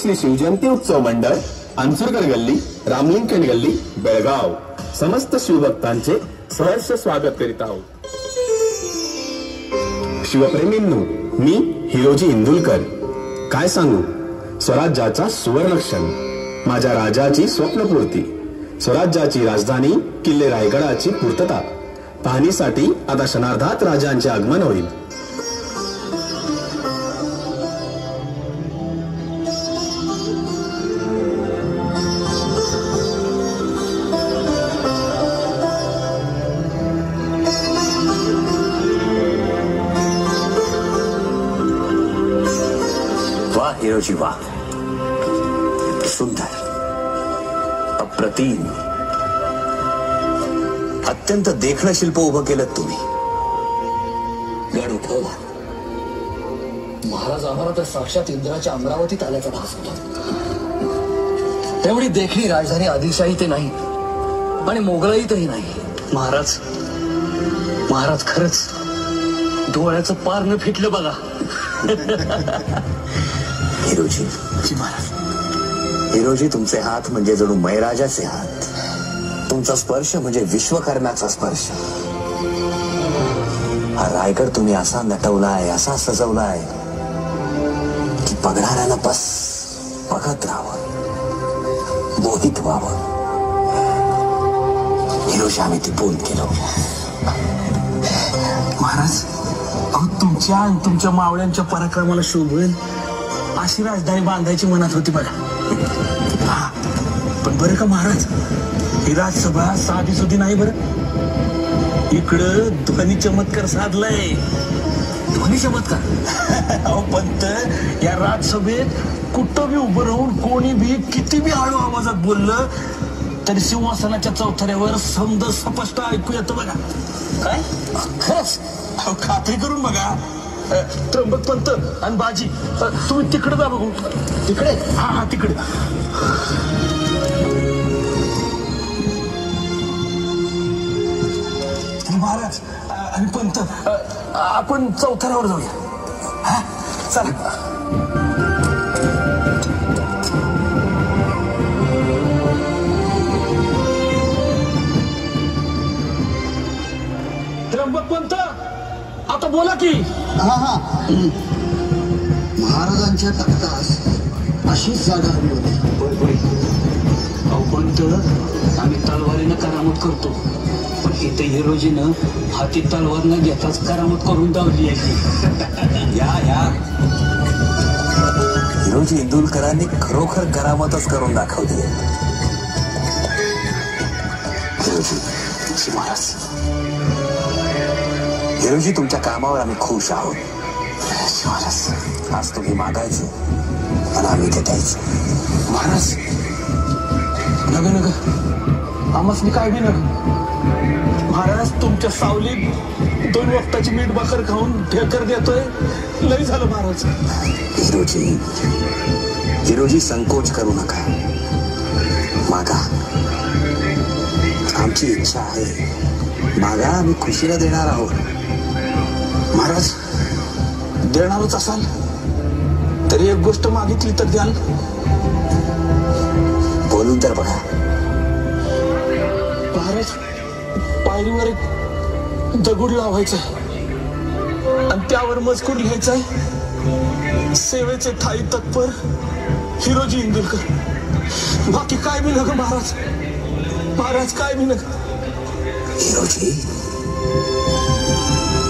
श्री शिवजयंती उत्सव मंडळ, अंसुरकर गल्ली, रामलिंकन गल्ली, बेळगाव समस्त शिवभक्तांचे सहर्ष स्वागत करीत आहोत। शिवप्रेमींनो, मी हिरोजी इंदुलकर। काय सांगू, स्वराज्याचा सुवर्णक्षण, माझ्या राजाची स्वप्नपूर्ती, स्वराज्याची राजधानी किल्ले रायगडाची पूर्तता पाहणीसाठी आता क्षणार्धात राजांचे आगमन होईल। वाह हिरोजी वाह, सुंदर, अप्रतिम, अत्यंत देखणं शिल्प उभं केलं तुम्ही। गड उठवला महाराज, आम्हाला तर साक्षात इंद्राच्या अमरावतीत आल्याचा भास होता। तेवढी देखणी राजधानी आदिलशाही ते नाही आणि मोगलाईतही नाही। महाराज महाराज खरंच डोळ्याचं पार न फिटलं बघा। हिरोजी महाराज, हिरोजी तुमचे हात म्हणजे जणू मैराजाचे हात, तुमचा स्पर्श म्हणजे विश्वकर्म्याचा स्पर्श। हा रायगड तुम्ही असा नटवलाय, असा सजवलाय की बघणाऱ्याला बस बघत राहावं, मोहित व्हावं। हिरोजी आम्ही ती बोल केलो। महाराज, अहो तुमच्या आणि तुमच्या मावळ्यांच्या पराक्रमाला शोभेल अशी राजधानी बांधायची मनात होती बघा। हा, पण बरं का महाराज, ही राजसभा साधी सुधी नाही बरं। इकडं ध्वनी चमत्कार साधलाय। ध्वनी चमत्कार? अहो पंत, या राजसभेत कुठं बी उभं राहून कोणी बी किती बी हळू आवाजात बोललं तरी सिंहासनाच्या चौथऱ्यावर समद स्पष्ट ऐकू येतं बघा। काय खरंच? अहो खात्री करून बघा। त्र्यंबक पंत आणि बाजी, तुम्ही तिकडे जा बघू। तिकडे? हा हा तिकडे। महाराज आणि पंत, आपण चौथऱ्यावर जाऊया। हा चला। त्र्यंबक पंत, आता बोला की। हा हा, महाराजांच्या तख्तास अशीच जागा हवी होती। अहो पंत, आम्ही तलवारीनं करामत करतो, पण इथे हिरोजीनं हाती तलवार न घेताच करामत करून दावली आहे। या या, हिरोजी इंदुलकरांनी खरोखर करामतच करून दाखवली आहे। हिरोजी महाराज, हिरोजी तुमच्या कामावर आम्ही खुश आहोत। महाराज, आज तुम्ही मागायचं आणि आम्ही ते द्यायचं। महाराज नग नग, आम्हाला काय बी नग। महाराज, तुमच्या सावलीत 2 वक्ताची मीठ भाकर खाऊन ढेकर देतोय, लई झालं महाराज। हिरोजी हिरोजी संकोच करू नका, मागा। आमची इच्छा आहे, मागा, आम्ही खुशीला देणार आहोत। महाराज, देणारच असाल तरी एक गोष्ट मागितली तर द्याल? बोलून तर बघा। महाराज, पायरीवर एक दगड लावायचा आणि त्यावर मजकूर लिहायचा आहे, सेवेचे ठाई तत्पर हिरोजी इंदुलकर। बाकी काय बी नका महाराज, महाराज काय बी नका। हिरोजी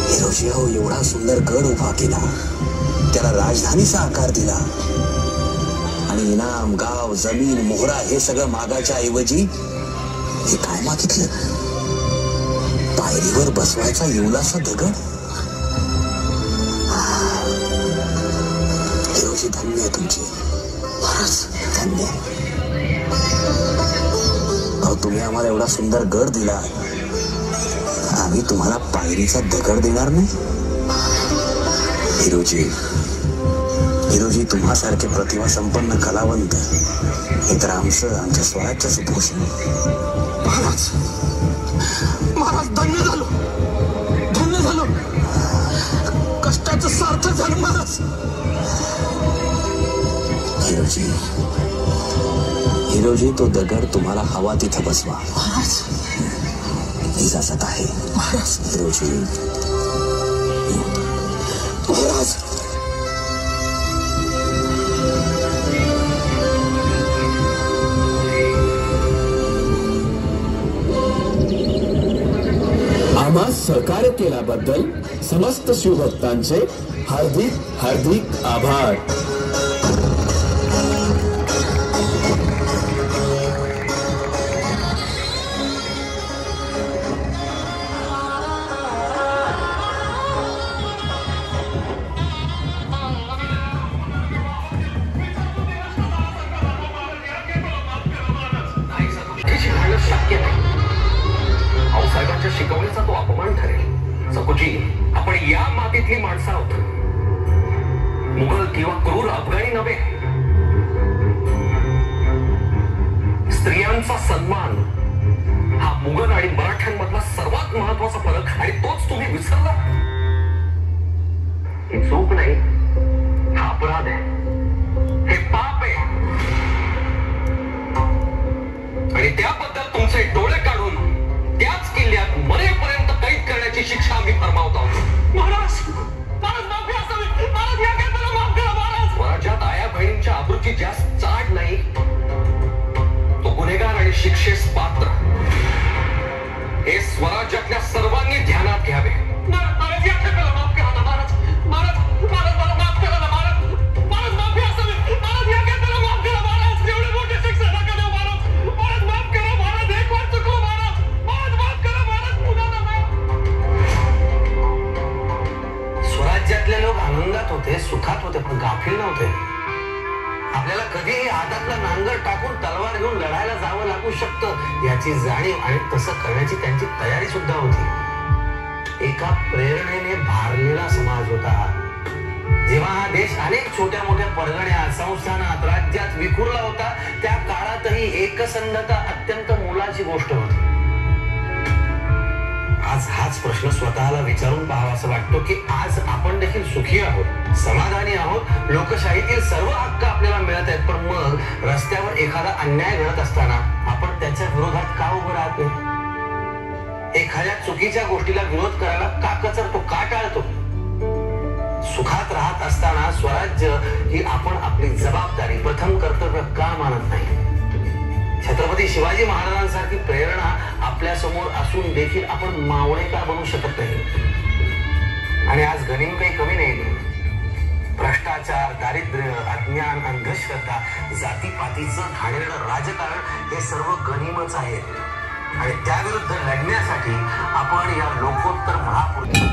हिरोजी, अहो एवढा सुंदर गड उभा केला, त्याला राजधानीचा आकार दिला आणि इनाम, गाव, जमीन, मोहरा हे सगळं मागायच्या ऐवजी हे काय मागितलं? पायरीवर बसवायचा येवलासा दगड। हिरोजी, धन्य आहे तुमची महाराज, धन्य। अहो तुम्ही आम्हाला एवढा सुंदर गड दिला, आम्ही तुम्हाला पायरीचा दगड देणार नाही? हिरोजी हिरोजी, तुम्हासारखे प्रतिभा संपन्न कलावंत हे तर आमच्या स्वराज्याचं भूषण। महाराज महाराज, धन्य झालो, धन्य झालो, कष्टाचं सार्थक झालं महाराज। हिरोजी, हिरोजी, तो दगड तुम्हाला हवा तिथे बसवा. इजाजत आहे हिरोजी. महाराज, आम्हास सहकार्य केल्याबद्दल समस्त शिवभक्तांचे हार्दिक हार्दिक आभार. शक्य नाही. आऊसाहेबांच्या शिकवणीचा तो अपमान ठरेल. सकोजी, आपण या मातीतली माणसं आहोत. मुघल किंवा क्रूर अफगाणी नव्हे. स्त्रियांचा सन्मान हा मुघल आणि मराठ्यांमधला सर्वात महत्वाचा फरक, आणि तोच तुम्ही विसरला. ही चूक नाही, हा अपराध आहे, हे पाप आहे. आणि त्याबद्दल तुमचे डोळे काढून त्याच किल्ल्यात मरेपर्यंत कैद करण्याची शिक्षा आम्ही फरमावत आहोत. महाराज, महाराज माफी असावी. महाराज, या काय मला माफ करा. महाराज, स्वराज्यात आया बहिणींच्या आबरूची जास्त चाड नाही, तो गुन्हेगार आणि शिक्षेस पात्र. हे स्वराज्यातल्या सर्वांनी ध्यानात घ्यावे. महाराज, या काय मला माफ करा ना. महाराज, महाराज, महाराज, मला माफ करा ना. महाराज, महाराज माफी असावी. महाराज, या काय मला माफ करा. महाराज, एवढे मोठे शिक्षा नका देऊ. महाराज, महाराज माफ करा. महाराज, एक वार चुकलो. महाराज, महाराज माफ करा. महाराज, पुन्हा नका. स्वराज्यातले लोक आनंदात होते, सुखात होते, पण गाफील नव्हते. आपल्याला कधीही हातातला नांगर टाकून तलवार घेऊन लढायला जावं लागू शकतं याची जाणीव आणि तसं करण्याची त्यांची तयारी सुद्धा होती. एका प्रेरणेने भारलेला समाज होता. जेव्हा हा देश अनेक छोट्या मोठ्या परगण्या, संस्थानात, राज्यात विखुरला होता, त्या काळातही एकसंधता अत्यंत मोलाची गोष्ट होती. आज हाच प्रश्न स्वतःला विचारून पाहावासा वाटतो की आज आपण देखील सुखी आहोत, समाधानी आहोत, लोकशाहीतील सर्व हक्क आपल्याला मिळत आहेत, पण मग रस्त्यावर एखादा अन्याय घडत असताना आपण त्याच्या विरोधात का उभं राहतो? एखाद्या चुकीच्या गोष्टीला विरोध करायला का कचरतो, का टाळतो? सुखात राहत असताना स्वराज्य ही आपण आपली जबाबदारी, प्रथम कर्तव्य का मानत नाही? छत्रपती शिवाजी महाराजांसारखी प्रेरणा आपल्या समोर असून देखील आपण मावळे का बनू शकत नाही? आणि आज गनिम काही कमी नाही. भ्रष्टाचार, दारिद्र्य, अज्ञान, अंधश्रद्धा, जातीपातीचं घाणेरडं राजकारण हे सर्व गनिमच आहेत. आणि त्याविरुद्ध लढण्यासाठी आपण या लोकोत्तर महापुरुष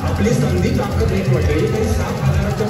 आपली संधी ताकद एक वाटेल तरी 7,000च्या